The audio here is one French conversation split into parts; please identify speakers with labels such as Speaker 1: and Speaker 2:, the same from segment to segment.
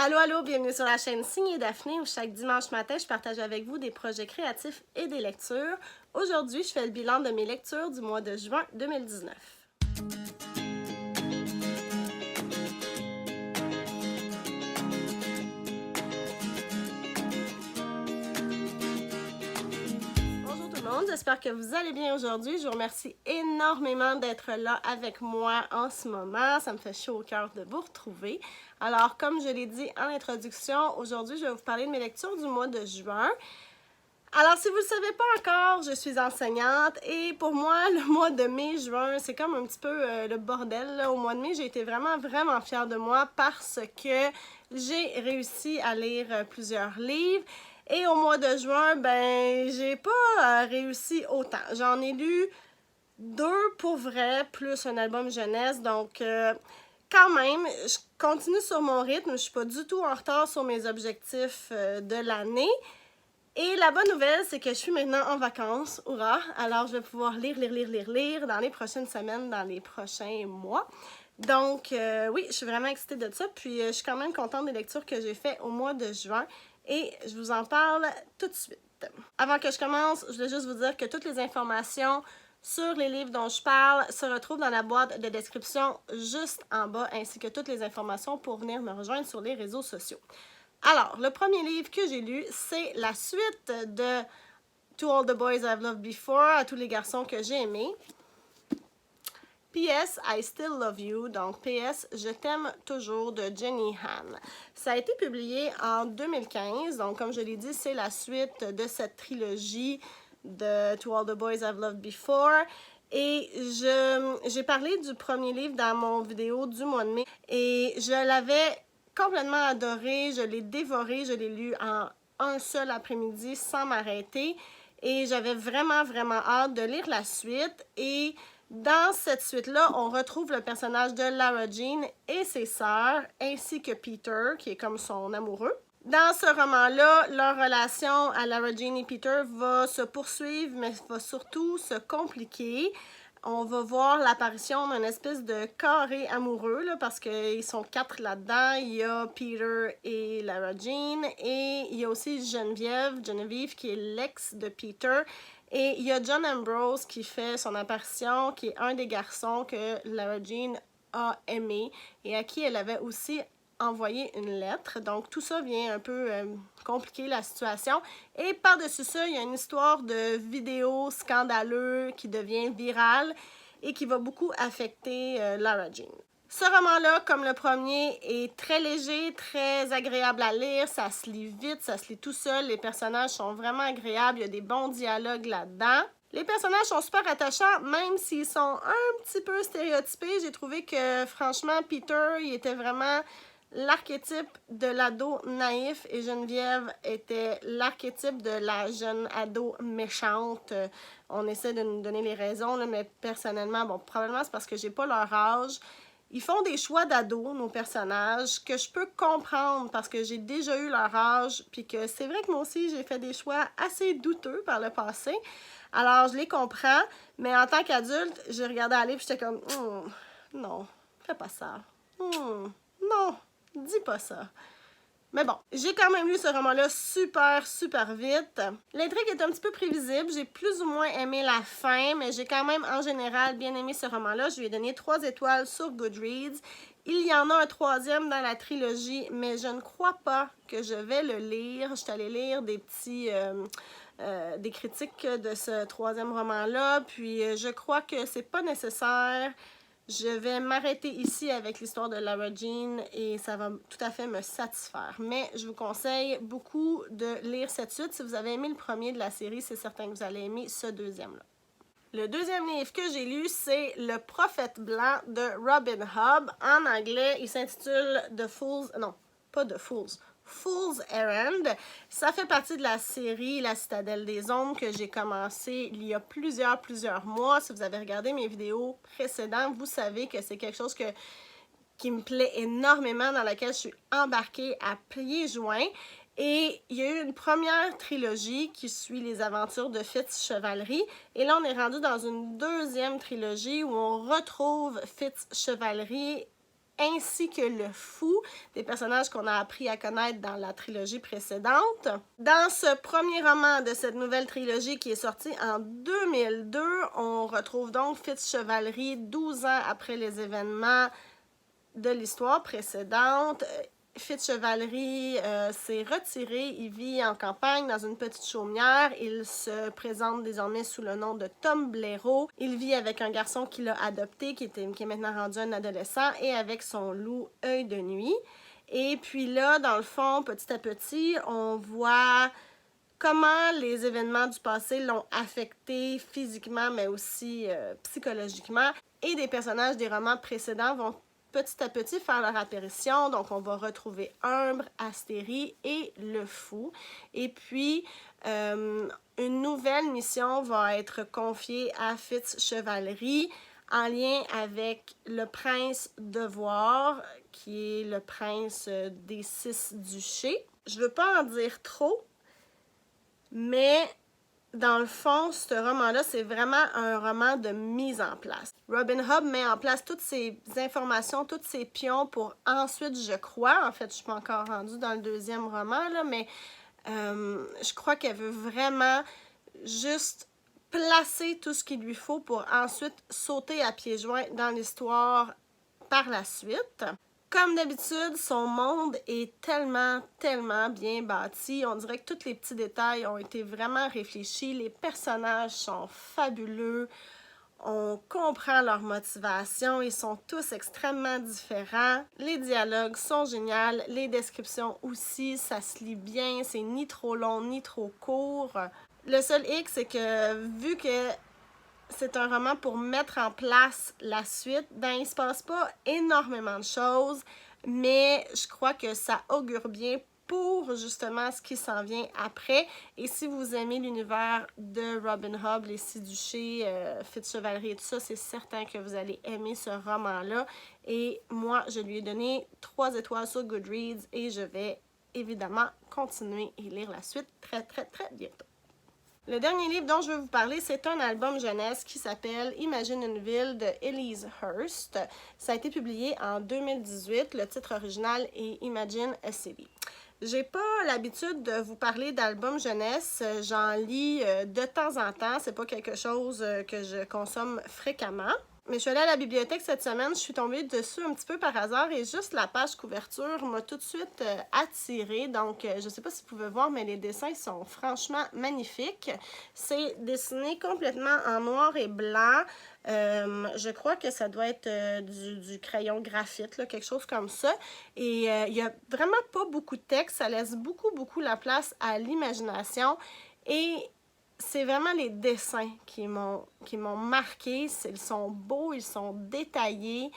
Speaker 1: Allô, allô, bienvenue sur la chaîne Signe Daphné où chaque dimanche matin, je partage avec vous des projets créatifs et des lectures. Aujourd'hui, je fais le bilan de mes lectures du mois de juin 2019. Bonjour tout le monde, j'espère que vous allez bien aujourd'hui. Je vous remercie énormément d'être là avec moi en ce moment. Ça me fait chaud au cœur de vous retrouver. Alors, comme je l'ai dit en introduction, aujourd'hui, je vais vous parler de mes lectures du mois de juin. Alors, si vous ne le savez pas encore, je suis enseignante et pour moi, le mois de mai-juin, c'est comme un petit peu le bordel. Là. Au mois de mai, j'ai été vraiment fière de moi parce que j'ai réussi à lire plusieurs livres. Et au mois de juin, ben, j'ai pas réussi autant. J'en ai lu 2 pour vrai, plus un album jeunesse. Donc, quand même, je continue sur mon rythme. Je suis pas du tout en retard sur mes objectifs de l'année. Et la bonne nouvelle, c'est que je suis maintenant en vacances, hurrah! Alors, je vais pouvoir lire dans les prochaines semaines, dans les prochains mois. Donc, oui, je suis vraiment excitée de ça. Puis, je suis quand même contente des lectures que j'ai faites au mois de juin. Et je vous en parle tout de suite. Avant que je commence, je voulais juste vous dire que toutes les informations sur les livres dont je parle se retrouvent dans la boîte de description juste en bas, ainsi que toutes les informations pour venir me rejoindre sur les réseaux sociaux. Alors, le premier livre que j'ai lu, c'est la suite de To All the Boys I've Loved Before, à tous les garçons que j'ai aimés. P.S. I Still Love You, donc P.S. Je t'aime toujours de Jenny Han. Ça a été publié en 2015, donc comme je l'ai dit, c'est la suite de cette trilogie de To All the Boys I've Loved Before. Et j'ai parlé du premier livre dans mon vidéo du mois de mai et je l'avais complètement adoré, je l'ai dévoré, je l'ai lu en un seul après-midi sans m'arrêter et j'avais vraiment hâte de lire la suite. Et dans cette suite-là, on retrouve le personnage de Lara Jean et ses sœurs, ainsi que Peter, qui est comme son amoureux. Dans ce roman-là, leur relation à Lara Jean et Peter va se poursuivre, mais va surtout se compliquer. On va voir l'apparition d'un espèce de carré amoureux, là, parce qu'ils sont 4 là-dedans. Il y a Peter et Lara Jean, et il y a aussi Geneviève qui est l'ex de Peter. Et il y a John Ambrose qui fait son apparition, qui est un des garçons que Lara Jean a aimé et à qui elle avait aussi envoyé une lettre. Donc, tout ça vient un peu compliquer la situation. Et par-dessus ça, il y a une histoire de vidéo scandaleux qui devient virale et qui va beaucoup affecter Lara Jean. Ce roman-là, comme le premier, est très léger, très agréable à lire. Ça se lit vite, ça se lit tout seul. Les personnages sont vraiment agréables. Il y a des bons dialogues là-dedans. Les personnages sont super attachants, même s'ils sont un petit peu stéréotypés. J'ai trouvé que, franchement, Peter, il était vraiment l'archétype de l'ado naïf et Geneviève était l'archétype de la jeune ado méchante. On essaie de nous donner les raisons, là, mais personnellement, bon, probablement c'est parce que j'ai pas leur âge. Ils font des choix d'ado, nos personnages, que je peux comprendre parce que j'ai déjà eu leur âge, puis que c'est vrai que moi aussi, j'ai fait des choix assez douteux par le passé. Alors, je les comprends, mais en tant qu'adulte, j'ai regardé aller et j'étais comme non, fais pas ça. Non, dis pas ça. Mais bon, j'ai quand même lu ce roman-là super vite. L'intrigue est un petit peu prévisible. J'ai plus ou moins aimé la fin, mais j'ai quand même en général bien aimé ce roman-là. Je lui ai donné 3 étoiles sur Goodreads. Il y en a un 3e dans la trilogie, mais je ne crois pas que je vais le lire. Je suis allée lire des des critiques de ce 3e roman-là, puis je crois que c'est pas nécessaire. Je vais m'arrêter ici avec l'histoire de Lara Jean et ça va tout à fait me satisfaire. Mais je vous conseille beaucoup de lire cette suite. Si vous avez aimé le premier de la série, c'est certain que vous allez aimer ce deuxième-là. Le deuxième livre que j'ai lu, c'est Le Prophète Blanc de Robin Hobb. En anglais, il s'intitule The Fool's... Non, pas The Fool's. Fool's Errand. Ça fait partie de la série La Citadelle des Ombres que j'ai commencé il y a plusieurs mois. Si vous avez regardé mes vidéos précédentes, vous savez que c'est quelque chose qui me plaît énormément, dans laquelle je suis embarquée à pieds joints. Et il y a eu une première trilogie qui suit les aventures de Fitz Chevalerie. Et là, on est rendu dans une deuxième trilogie où on retrouve Fitz Chevalerie ainsi que le fou, des personnages qu'on a appris à connaître dans la trilogie précédente. Dans ce premier roman de cette nouvelle trilogie qui est sorti en 2002, on retrouve donc Fitzchevalerie 12 ans après les événements de l'histoire précédente. Fitzchevalerie s'est retiré, il vit en campagne dans une petite chaumière, il se présente désormais sous le nom de Tom Blaireau, il vit avec un garçon qu'il a adopté, qui est maintenant rendu un adolescent, et avec son loup Œil de Nuit. Et puis là, dans le fond, petit à petit, on voit comment les événements du passé l'ont affecté physiquement, mais aussi psychologiquement, et des personnages des romans précédents vont petit à petit faire leur apparition. Donc, on va retrouver Umbre, Astérie et le fou. Et puis, une nouvelle mission va être confiée à Fitzchevalerie en lien avec le prince Devoir, qui est le prince des 6 duchés. Je ne veux pas en dire trop, mais dans le fond, ce roman-là, c'est vraiment un roman de mise en place. Robin Hobb met en place toutes ces informations, tous ces pions pour ensuite, je crois, en fait, je suis pas encore rendue dans le deuxième roman, là, mais je crois qu'elle veut vraiment juste placer tout ce qu'il lui faut pour ensuite sauter à pieds joints dans l'histoire par la suite. Comme d'habitude, son monde est tellement bien bâti. On dirait que tous les petits détails ont été vraiment réfléchis. Les personnages sont fabuleux. On comprend leur motivation. Ils sont tous extrêmement différents. Les dialogues sont géniaux. Les descriptions aussi, ça se lit bien. C'est ni trop long, ni trop court. Le seul hic, c'est que vu que c'est un roman pour mettre en place la suite, ben il se passe pas énormément de choses, mais je crois que ça augure bien pour justement ce qui s'en vient après. Et si vous aimez l'univers de Robin Hobb, les 6 duchés, Fitzchevalerie et tout ça, c'est certain que vous allez aimer ce roman-là. Et moi, je lui ai donné 3 étoiles sur Goodreads et je vais évidemment continuer et lire la suite très bientôt. Le dernier livre dont je veux vous parler, c'est un album jeunesse qui s'appelle Imagine une ville de Elise Hurst. Ça a été publié en 2018. Le titre original est Imagine a City. J'ai pas l'habitude de vous parler d'albums jeunesse. J'en lis de temps en temps. C'est pas quelque chose que je consomme fréquemment. Mais je suis allée à la bibliothèque cette semaine, je suis tombée dessus un petit peu par hasard et juste la page couverture m'a tout de suite attirée. Donc, je ne sais pas si vous pouvez voir, mais les dessins sont franchement magnifiques. C'est dessiné complètement en noir et blanc. Je crois que ça doit être du crayon graphite, là, quelque chose comme ça. Et il n'y a vraiment pas beaucoup de texte, ça laisse beaucoup la place à l'imagination. Et c'est vraiment les dessins qui m'ont marqué. Ils sont beaux, ils sont détaillés.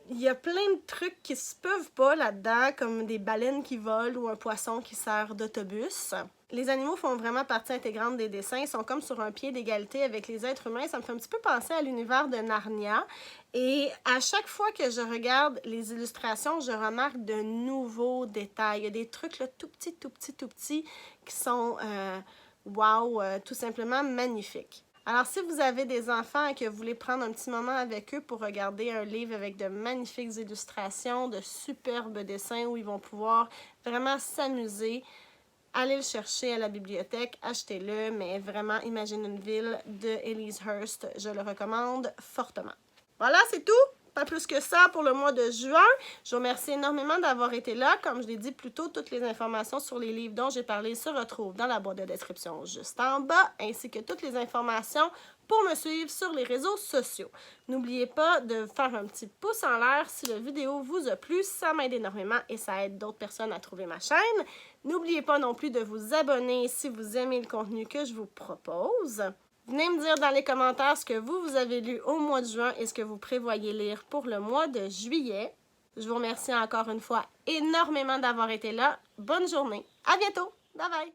Speaker 1: Il y a plein de trucs qui se peuvent pas là-dedans, comme des baleines qui volent ou un poisson qui sert d'autobus. Les animaux font vraiment partie intégrante des dessins. Ils sont comme sur un pied d'égalité avec les êtres humains. Ça me fait un petit peu penser à l'univers de Narnia. Et à chaque fois que je regarde les illustrations, je remarque de nouveaux détails. Il y a des trucs là, tout petits qui sont... wow, tout simplement magnifique. Alors, si vous avez des enfants et que vous voulez prendre un petit moment avec eux pour regarder un livre avec de magnifiques illustrations, de superbes dessins où ils vont pouvoir vraiment s'amuser, allez le chercher à la bibliothèque, achetez-le, mais vraiment, Imagine une ville de Elise Hurst, je le recommande fortement. Voilà, c'est tout! Pas plus que ça pour le mois de juin. Je vous remercie énormément d'avoir été là. Comme je l'ai dit plus tôt, toutes les informations sur les livres dont j'ai parlé se retrouvent dans la boîte de description juste en bas, ainsi que toutes les informations pour me suivre sur les réseaux sociaux. N'oubliez pas de faire un petit pouce en l'air si la vidéo vous a plu. Ça m'aide énormément et ça aide d'autres personnes à trouver ma chaîne. N'oubliez pas non plus de vous abonner si vous aimez le contenu que je vous propose. Venez me dire dans les commentaires ce que vous avez lu au mois de juin et ce que vous prévoyez lire pour le mois de juillet. Je vous remercie encore une fois énormément d'avoir été là. Bonne journée. À bientôt. Bye bye.